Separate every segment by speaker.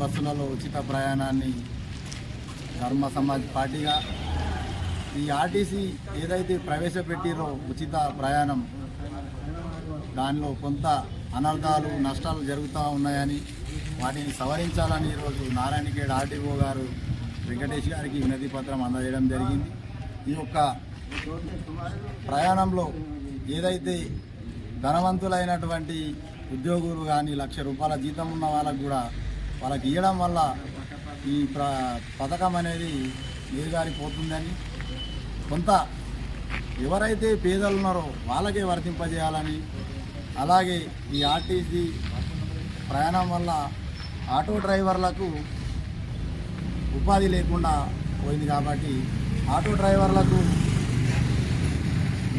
Speaker 1: బస్సులలో ఉచిత ప్రయాణాన్ని ధర్మ సమాజ్ పార్టీగా ఈ ఆర్టీసీ ఏదైతే ప్రవేశపెట్టిరో ఉచిత ప్రయాణం దానిలో కొంత అనర్థాలు నష్టాలు జరుగుతూ ఉన్నాయని వాటిని సవరించాలని ఈరోజు నారాయణఖేడ్ ఆర్టీఓ గారు వెంకటేష్ గారికి వినతి పత్రం అందజేయడం జరిగింది. ఈ యొక్క ప్రయాణంలో ఏదైతే ధనవంతులైనటువంటి ఉద్యోగులు కానీ ₹1,00,000 జీతం ఉన్న వాళ్ళకు కూడా వాళ్ళకి ఇవ్వడం వల్ల ఈ పథకం అనేది నీరుగారిపోతుందని, కొంత ఎవరైతే పేదలు ఉన్నారో వాళ్ళకే వర్తింపజేయాలని, అలాగే ఈ ఆర్టీసీ ప్రయాణం వల్ల ఆటో డ్రైవర్లకు ఉపాధి లేకుండా పోయింది కాబట్టి ఆటో డ్రైవర్లకు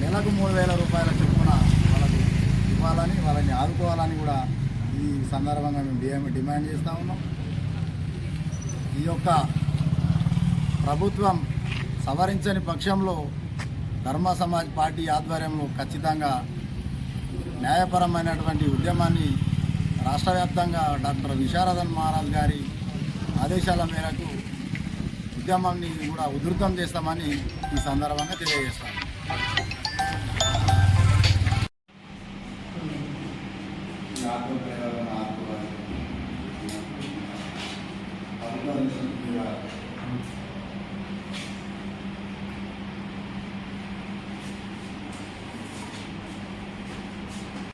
Speaker 1: నెలకు ₹3,000 చొప్పున వాళ్ళకు ఇవ్వాలని, వాళ్ళని ఆదుకోవాలని కూడా ఈ సందర్భంగా మేము డిమాండ్ చేస్తూ ఉన్నాం. ఈ యొక్క ప్రభుత్వం సవరించని పక్షంలో ధర్మ సమాజ్ పార్టీ ఆధ్వర్యంలో ఖచ్చితంగా న్యాయపరమైనటువంటి ఉద్యమాన్ని రాష్ట్ర వ్యాప్తంగా డాక్టర్ విశారదన్ మహారాజ్ గారి ఆదేశాల మేరకు ఉద్యమాన్ని కూడా ఉధృతం చేస్తామని ఈ సందర్భంగా తెలియజేస్తాను. ఆటో డ్రైవర్లను